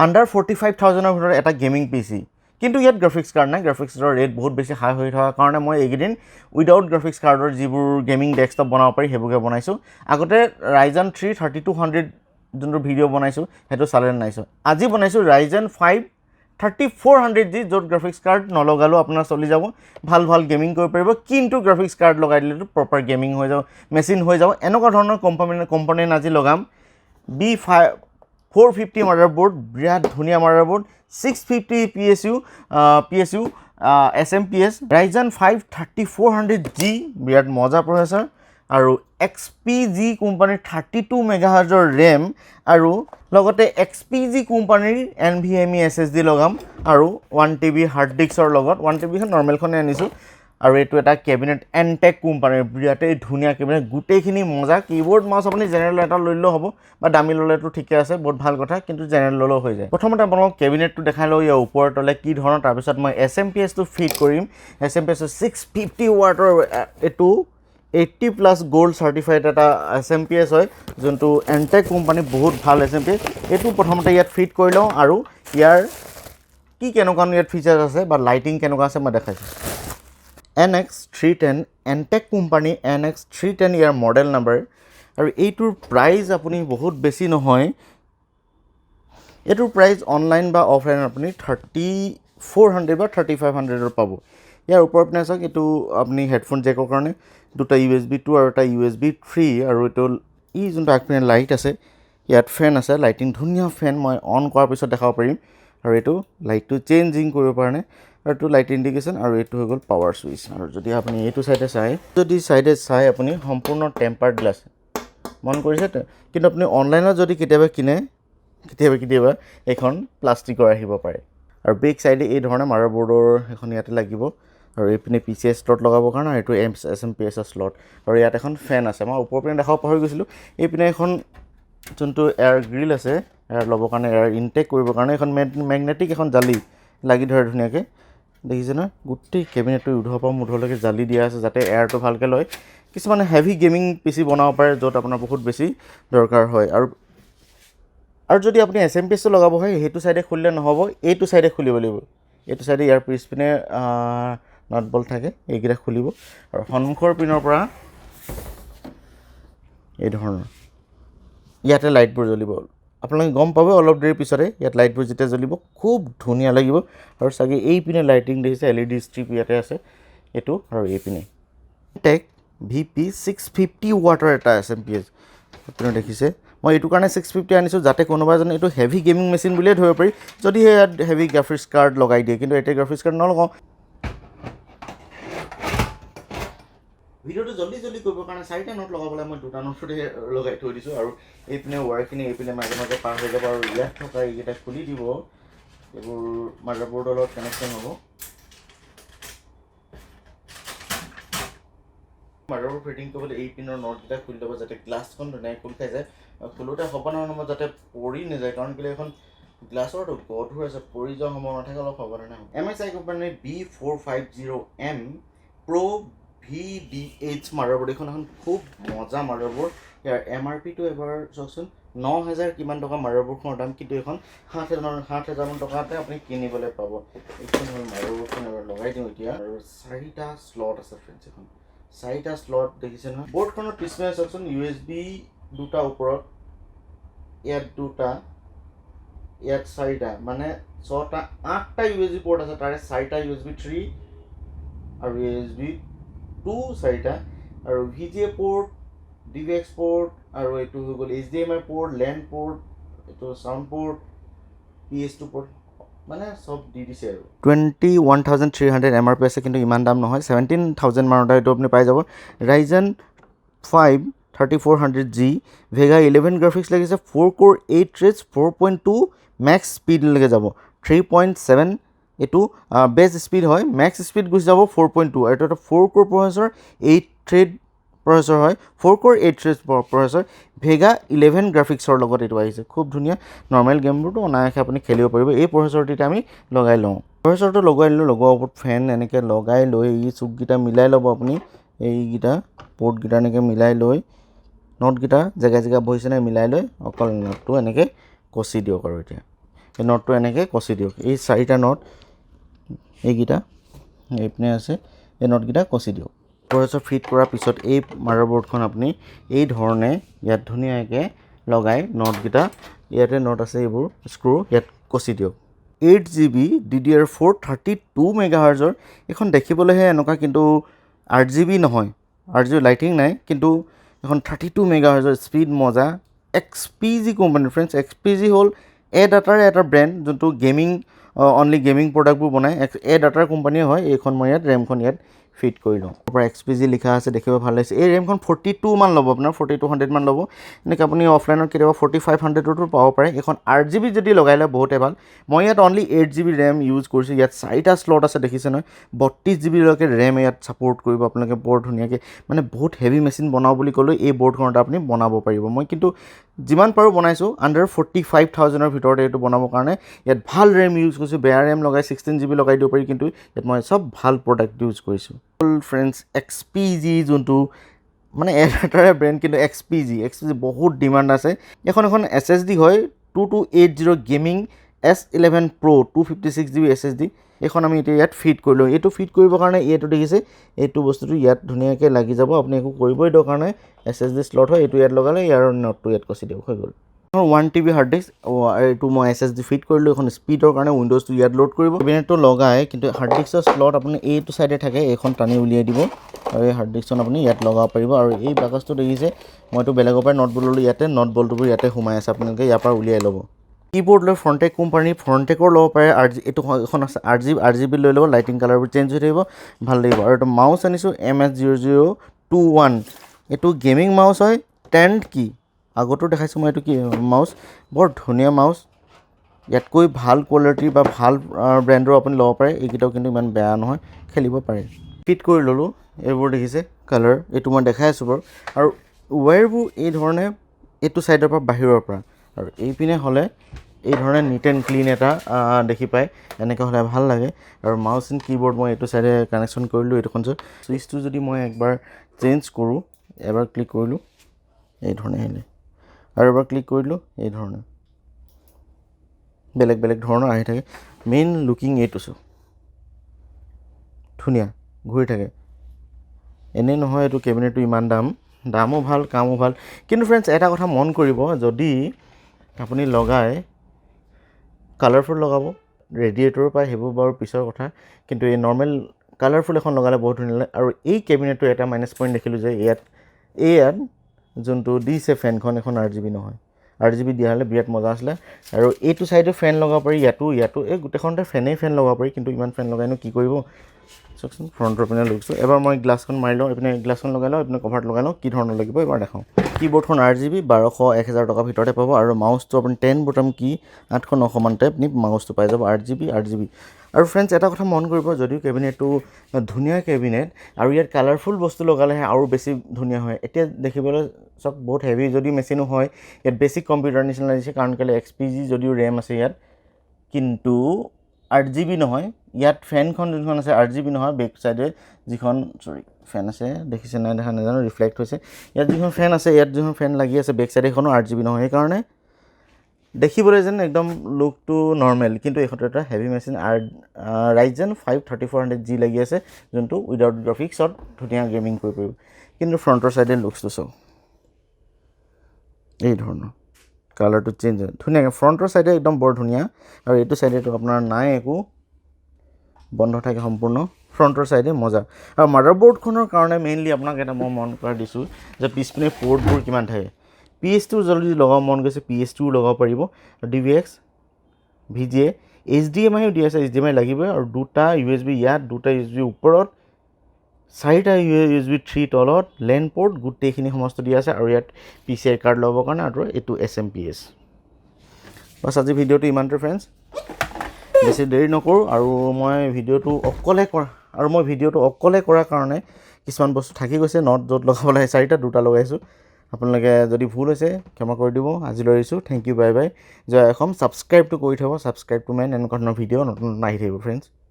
under 45,000 ভিতৰত এটা gaming PC কিন্তু ইয়াত গ্ৰাফিক্স কাৰ্ড নাই গ্ৰাফিক্সৰ ৰেট বহুত বেছি হাই হৈ থকাৰ কাৰণে মই এইকেইদিন উইদাউট গ্ৰাফিক্স কাৰ্ডৰ যিবোৰ গেমিং ডেস্কটপ বনাব পাৰি সেইবোৰকে বনাইছোঁ আগতে Ryzen 3 3200 যোনটো ভিডিঅ' বনাইছোঁ সেইটো চালে নাইছোঁ আজি বনাইছোঁ Ryzen 5 3400G য'ত গ্ৰাফিক্স কাৰ্ড নলগালেও আপোনাৰ চলি যাব ভাল ভাল গেমিং কৰিব পাৰিব কিন্তু গ্ৰাফিক্স কাৰ্ড লগাই দিলেতো প্ৰপাৰ গেমিং হৈ যাব মেচিন হৈ যাব এনেকুৱা ধৰণৰ কম্পোনেণ্ট আজি লগাম B450 মাদাৰবোৰ্ড বিৰাট ধুনীয়া মাদাৰবোৰ্ড 650 PSU SMPS Ryzen 5 3400G বিৰাট মজা প্ৰচেছৰ আৰু XPG কোম্পানীৰ 32 MHz RAM আৰু লগতে XPG কোম্পানীৰ NVMe SSD লগাম আৰু 1TB হাৰ্ড ডিস্কৰ লগত 1TB খন নৰ্মেলখনে আনিছোঁ আৰু এইটো এটা কেবিনেট এনটেক কোম্পানীৰ বিৰাটেই ধুনীয়া কেবিনেট গোটেইখিনি মজা কিবোৰ্ড মাউচ আপুনি জেনেৰেল এটা লৈলেও হ'ব বা দামী ল'লেতো ঠিকে আছে বহুত ভাল কথা কিন্তু জেনেৰেল ল'লেও হৈ যায় প্ৰথমতে আপোনালোকক কেবিনেটটো দেখাই লওঁ ইয়াৰ ওপৰত তলে কি ধৰণৰ তাৰপিছত মই SMPSটো ফিট কৰিম SMPS 650 ৱাটৰ এইটো 80+ গোল্ড চাৰ্টিফাইড এটা SMPS হয় যোনটো এনটেক কোম্পানী বহুত ভাল SMPS এইটো প্ৰথমতে ইয়াত ফিট কৰি লওঁ আৰু ইয়াৰ কি কেনেকুৱা ইয়াত ফিচাৰ্ছ আছে বা লাইটিং কেনেকুৱা আছে মই দেখাইছোঁ NX310 এনটেক কোম্পানী NX310 ইয়াৰ মডেল নাম্বাৰ আৰু এইটোৰ প্ৰাইচ আপুনি বহুত বেছি নহয় এইটোৰ প্ৰাইচ অনলাইন বা অফলাইন আপুনি 3400 বা 3500 পাব ইয়াৰ ওপৰত পিনে চাওক এইটো আপুনি হেডফোন জেকৰ কাৰণে দুটা USB 2 আৰু এটা USB 3 আৰু এইটো ই যোনটো আগপিনে লাইট আছে ইয়াত ফেন আছে লাইটিং ধুনীয়া ফেন মই অন কৰাৰ পিছত দেখাব পাৰিম আৰু এইটো লাইটটো চেঞ্জিং কৰিব পাৰে আৰু এইটো লাইট ইণ্ডিকেশ্যন আৰু এইটো হৈ গ'ল পাৱাৰ ছুইচ আৰু যদি আপুনি এইটো চাইডে চাই আপুনি সম্পূৰ্ণ টেম্পাৰ্ড গ্লাছ মন কৰিছে কিন্তু আপুনি অনলাইনত যদি কেতিয়াবা কিনে কেতিয়াবা এখন প্লাষ্টিকৰ আহিব পাৰে আৰু বেক চাইডে এই ধৰণে মাদাৰবোৰ্ডৰ এখন ইয়াতে লাগিব আৰু এইপিনে PCI স্লট লগাবৰ কাৰণে আৰু এইটো SMPS স্লট আৰু ইয়াত এখন ফেন আছে মই ওপৰ পিনে দেখাব পাহৰি গৈছিলোঁ এইপিনে এখন যোনটো এয়াৰ গ্ৰিল আছে এয়াৰ ল'বৰ কাৰণে এয়াৰ ইনটেক কৰিবৰ কাৰণে এখন মেগনেটিক এখন জালি লাগি ধৰে ধুনীয়াকৈ দেখিছে ন গোটেই কেবিনেটটো উধৰ পৰা মুধলৈকে জালি দিয়া আছে যাতে এয়াৰটো ভালকৈ লয় কিছুমানে হেভি গেমিং PC বনাব পাৰে য'ত আপোনাৰ বহুত বেছি দৰকাৰ হয় আৰু যদি আপুনি SMPSটো লগাব হয় সেইটো চাইডে খুলিলে নহ'ব এইটো চাইডে খুলিব লাগিব এইটো চাইডে ইয়াৰ পিছপিনে নট বল থাকে এইকেইটা খুলিব আৰু সন্মুখৰ পিনৰ পৰা এই ধৰণৰ ইয়াতে লাইটবোৰ জ্বলিব আপোনালোকে গম পাব অলপ দেৰি পিছতে ইয়াত লাইটবোৰ যেতিয়া জ্বলিব খুব ধুনীয়া লাগিব আৰু চাগে এইপিনে লাইটিং দেখিছে LED ষ্ট্ৰিপ ইয়াতে আছে এইটো আৰু এইপিনে টেক VP 650 ৱাটৰ এটা SMPS আপুনি দেখিছে মই এইটো কাৰণে 650 আনিছোঁ যাতে কোনোবা এজনে এইটো হেভি গেমিং মেচিন বুলিয়ে ধৰিব পাৰি যদি ইয়াত হেভি গ্ৰাফিক্স কাৰ্ড লগাই দিয়ে কিন্তু এতিয়া গ্ৰাফিক্স কাৰ্ড নলগাওঁ ভিডিঅ'টো জল্দি কৰিবৰ কাৰণে 4টা নোট লগাবলৈ মই 2টা নোটতে লগাই থৈ দিছোঁ আৰু এইপিনে ৱায়াৰখিনি এইপিনে মাজে মাজে পাৰ হৈ যাব আৰু ইয়াত থকা এইকেইটা খুলি দিব এইবোৰ মাদাৰবোৰ্ডৰ লগত কানেকশ্যন হ'ব মাদাৰবোৰ্ড ফিটিং কৰিবলৈ এই পিনৰ নটকেইটা খুলি ল'ব যাতে গ্লাছখন ধুনীয়াকৈ খোল খাই যায় আৰু খোলোতে সাৱধানৰ নামত যাতে পৰি নাযায় কাৰণ কেলৈ এখন গ্লাছৰটো গধুৰ আছে পৰি যোৱাৰ সম্ভাৱনা থাকে অলপ সাৱধানে হ'ব MSI কোম্পানীৰ B450M Pro VDH মাদাৰবোৰ্ড এখন খুব মজা মাদাৰবোৰ্ড ইয়াৰ MRPটো এবাৰ চাওকচোন 9000 কিমান টকা মাদাৰবোৰ্ডখনৰ দাম কিন্তু এখন 7000 মান টকাতে আপুনি কিনিবলৈ পাব এইখন হ'ল মাদাৰবোৰ্ডখন এবাৰ লগাই দিওঁ এতিয়া আৰু 4টা স্লট আছে ফ্ৰেণ্ডছ এখন 4টা স্লট দেখিছে নহয় বৰ্ডখনৰ পিছনে চাওকচোন USB 2টা ওপৰত ইয়াত 2টা ইয়াত 4টা মানে 6টা 8টা USB পৰ্ট আছে তাৰে 4টা USB 3 আৰু USB 2 4টা আৰু VGA পৰ্ট DVX পৰ্ট আৰু এইটো হৈ গ'ল HDMI পৰ্ট LAN পৰ্ট এইটো সাউণ্ড পৰ্ট PS2 পৰ্ট মানে সব দি দিছে আৰু 21300 MRP আছে কিন্তু ইমান দাম নহয় 17000 মানতে এইটো আপুনি পাই যাব Ryzen 5 3400G Vega 11 গ্ৰাফিক্স লাগিছে 4 কোৰ 8 থ্ৰেডছ 4.2 ম্যাক্স স্পীড লৈকে যাব 3.7 এইটো বেছ স্পীড হয় ম্যাক্স স্পীড গুচি যাব 4.2 আৰু এটা 4 কোৰ প্ৰচেছৰ 8 থ্ৰেড প্ৰচেছৰ হয় 4 কোৰ 8 থ্ৰেড প্ৰচেছৰ Vega 11 গ্ৰাফিক্সৰ লগত এইটো আহিছে খুব ধুনীয়া নৰ্মেল গেমবোৰটো অনায়াসে আপুনি খেলিব পাৰিব এই প্ৰচেছৰটিতে আমি লগাই লওঁ প্ৰচেছৰটো লগাই ল'লে লগোৱাৰ ওপৰত ফেন এনেকৈ লগাই লৈ এই চুককেইটা মিলাই ল'ব আপুনি এইকেইটা পৰ্টকেইটা এনেকৈ মিলাই লৈ নটকেইটা জেগা বহিছে নাই মিলাই লৈ অকল নটটো এনেকৈ কচি দিয়ক আৰু এতিয়া এই নটটো এনেকৈ কচি দিয়ক এই 4টা নট এইকেইটা এইপিনে আছে এই নটকেইটা কচি দিয়ক প্ৰচেছৰ ফিট কৰাৰ পিছত এই মাদাৰবোৰ্ডখন আপুনি এই ধৰণে ইয়াত ধুনীয়াকৈ লগাই নটকেইটা ইয়াতে নট আছে এইবোৰ স্ক্ৰু ইয়াত কচি দিয়ক 8GB DDR4 32 MHz এখন দেখিবলৈহে এনেকুৱা কিন্তু 8GB নহয় 8GB লাইটিং নাই কিন্তু এখন 32 MHz স্পীড মজা XPG কোম্পানী ফ্ৰেণ্ডছ XPG হ'ল এডাটাৰ এটা ব্ৰেণ্ড যোনটো গেমিং অনলি গেমিং প্ৰডাক্টবোৰ বনায় এডাটাৰ কোম্পানীয়ে হয় এইখন মই ইয়াত ৰেমখন ইয়াত ফিট কৰি লওঁ পৰা XPG লিখা আছে দেখিব ভাল লাগিছে এই ৰেমখন 42 মান ল'ব আপোনাৰ 4200 মান ল'ব এনেকৈ আপুনি অফলাইনত কেতিয়াবা 4500টো পাব পাৰে এখন 8GB যদি লগাই লয় বহুতে ভাল মই ইয়াত অনলি 8GB ৰেম ইউজ কৰিছোঁ ইয়াত 4টা স্লট আছে দেখিছে নহয় 32GB লৈকে ৰেম ইয়াত ছাপোৰ্ট কৰিব আপোনালোকে বৰ ধুনীয়াকৈ মানে বহুত হেভি মেচিন বনাওঁ বুলি ক'লেও এই বৰ্ডখনত আপুনি বনাব পাৰিব মই কিন্তু যিমান পাৰোঁ বনাইছোঁ আণ্ডাৰ 45,000ৰ ভিতৰত এইটো বনাবৰ কাৰণে ইয়াত ভাল ৰেম ইউজ কৰিছোঁ বেয়া ৰেম লগাই 16GB লগাই দিব পাৰি কিন্তু ইয়াত মই চব ভাল প্ৰডাক্ট ইউজ কৰিছোঁ ফ্ৰেণ্ডছ XPG যোনটো মানে এডাটাৰ ব্ৰেণ্ড কিন্তু XPG বহুত ডিমাণ্ড আছে এখন SSD হয় 2280 gaming S11 Pro 256GB SSD এইখন আমি এতিয়া ইয়াত ফিট কৰিলোঁ এইটো ফিট কৰিবৰ কাৰণে এইটো দেখিছে এইটো বস্তুটো ইয়াত ধুনীয়াকৈ লাগি যাব আপুনি একো কৰিবই দৰকাৰ নাই SSD স্লট হয় এইটো ইয়াত লগালে ইয়াৰ নটটো ইয়াত কচি দিয়ক হৈ গ'ল 1TB হাৰ্ড ডিস্ক এইটো মই SSD ফিট কৰিলোঁ এখন স্পীডৰ কাৰণে উইণ্ডোজটো ইয়াত লোড কৰিব কেবিনেটটো লগাই কিন্তু হাৰ্ড ডিস্কৰ স্লট আপুনি এইটো চাইডে থাকে এইখন টানি উলিয়াই দিব আৰু এই হাৰ্ড ডিস্কখন আপুনি ইয়াত লগাব পাৰিব আৰু এই বাকচটো দেখিছে মইতো বেলেগৰ পৰা নট বল ল'লোঁ ইয়াতে নট বল্টবোৰ ইয়াতে সোমাই আছে আপোনালোকে ইয়াৰ পৰা উলিয়াই ল'ব কিবৰ্ড লৈ ফ্ৰণ্টেক কোম্পানী ফ্ৰণ্টেকৰ ল'ব পাৰে এইটো এখন আছে 8GB লৈ ল'ব লাইটিং কালাৰবোৰ চেঞ্জ হৈ থাকিব ভাল লাগিব আৰু এইটো মাউচ আনিছোঁ MS0021 এইটো গেমিং মাউচ হয় 10 কি আগতো দেখাইছোঁ মই এইটো কি মাউচ বৰ ধুনীয়া মাউচ ইয়াতকৈ ভাল কোৱালিটি বা ভাল ব্ৰেণ্ডৰ আপুনি ল'ব পাৰে এইকেইটাও কিন্তু ইমান বেয়া নহয় খেলিব পাৰে ফিট কৰি ল'লোঁ এইবোৰ দেখিছে কালাৰ এইটো মই দেখাই আছোঁ বাৰু আৰু ৱায়াৰবোৰ এই ধৰণে এইটো ছাইডৰ পৰা বাহিৰৰ পৰা আৰু এইপিনে হ'লে এই ধৰণে নিট এণ্ড ক্লিন এটা দেখি পায় এনেকৈ হ'লে ভাল লাগে আৰু মাউচ এণ্ড কীবৰ্ড মই এইটো ছাইডে কানেকশ্যন কৰিলোঁ এইটোখন চুইচটো যদি মই একবাৰ চেঞ্জ কৰোঁ এবাৰ ক্লিক কৰিলোঁ এই ধৰণে আহিলে আৰু এবাৰ ক্লিক কৰিলোঁ এই ধৰণে বেলেগ বেলেগ ধৰণৰ আহি থাকে মেইন লুকিং এইটো ধুনীয়া ঘূৰি থাকে এনেই নহয় এইটো কেবিনেটটো ইমান দামো ভাল কামো ভাল কিন্তু ফ্ৰেণ্ডছ এটা কথা মন কৰিব যদি আপুনি লগাই কালাৰফুল লগাব ৰেডিয়েটৰৰ পৰা সেইবোৰ বাৰু পিছৰ কথা কিন্তু এই নৰ্মেল কালাৰফুল এখন লগালে বহুত ধুনীয়া লাগে আৰু এই কেবিনেটটো এটা মাইনাছ পইণ্ট দেখিলোঁ যে ইয়াত যোনটো দিছে ফেনখন এখন 8GB নহয় 8GB দিয়া হ'লে বিৰাট মজা আছিলে আৰু এইটো ছাইডে ফেন লগাব পাৰি ইয়াতো এই গোটেইখনতে ফেন লগাব পাৰি কিন্তু ইমান ফেন লগাইনো কি কৰিব চাওকচোন ফ্ৰণ্টৰ পিনে লগাইছোঁ এবাৰ মই গ্লাছখন মাৰি লওঁ এইপিনে গ্লাছখন লগাই লওঁ এইপিনে কভাৰটো লগাই লওঁ কি ধৰণৰ লাগিব এবাৰ দেখাওঁ কীবৰ্ডখন 8GB 1200-1000 টকাৰ ভিতৰতে পাব আৰু মাউচটো আপুনি 10 বটম কি 800-900 মানতে আপুনি মাউচটো পাই যাব 8GB আৰু ফ্ৰেণ্ডছ এটা কথা মন কৰিব যদিও কেবিনেটটো ধুনীয়া কেবিনেট আৰু ইয়াত কালাৰফুল বস্তু লগালেহে আৰু বেছি ধুনীয়া হয় এতিয়া দেখিবলৈ চব বহুত হেভি যদি মেচিনো হয় ইয়াত বেছিক কম্পিউটাৰ নিচিনা লাগিছে কাৰণ কেলৈ XPG যদিও ৰেম আছে ইয়াত কিন্তু 8GB নহয় ইয়াত ফেনখন যোনখন আছে 8GB নহয় বেক চাইডে যিখন ফেন আছে দেখিছে নাই দেখা নাজানো ৰিফ্লেক্ট হৈছে ইয়াত যিখন ফেন আছে ইয়াত যিখন ফেন লাগি আছে বেক চাইডে এখনো 8GB নহয় সেইকাৰণে দেখিবলৈ যেন একদম লুকটো নৰ্মেল কিন্তু এইটো এটা হেভি মেচিন Ryzen 5 3400G লাগি আছে যোনটো উইদাউট গ্ৰাফিক্সত ধুনীয়া গেমিং কৰিব পাৰিব কিন্তু ফ্ৰণ্টৰ চাইডে লুকছটো চাওক এই ধৰণৰ কালাৰটো চেঞ্জ হয় ধুনীয়াকৈ ফ্ৰণ্টৰ চাইডে একদম বৰ ধুনীয়া আৰু এইটো চাইডেতো আপোনাৰ নাই একো বন্ধ থাকে সম্পূৰ্ণ ফ্ৰণ্টৰ চাইডে মজা আৰু মাদাৰবোৰ্ডখনৰ কাৰণে মেইনলি আপোনাক এটা মই মন কৰা দিছোঁ যে পিছপিনে পৰ্টবোৰ কিমান থাকে PS2 যদি লগাব মন গৈছে PS2 লগাব পাৰিব DVX VGA HDMI দি আছে HDMI লাগিবই আৰু দুটা USB ইয়াত দুটা USB ওপৰত 4টা USB 3 তলত লেন পৰ্ট গোটেইখিনি সমস্ত দিয়া আছে আৰু ইয়াত PCI কাৰ্ড ল'বৰ কাৰণে আৰু এইটো SMPS বাছ আজি ভিডিঅ'টো ইমানটো ফ্ৰেণ্ডছ বেছি দেৰি নকৰোঁ আৰু মই ভিডিঅ'টো অকলে কৰাৰ কাৰণে কিছুমান বস্তু থাকি গৈছে নট য'ত লগাব লাগে 4টা দুটা লগাইছোঁ আপোনালোকে যদি ভুল হৈছে ক্ষমা কৰি দিব আজিলৈ আহিছোঁ থেংক ইউ বাই বাই জয় অসম ছাবস্ক্ৰাইবটো কৰি থ'ব ছাবস্ক্ৰাইবটো মেইন এনেকুৱা ধৰণৰ ভিডিঅ' নতুন আহি থাকিব ফ্ৰেণ্ডছ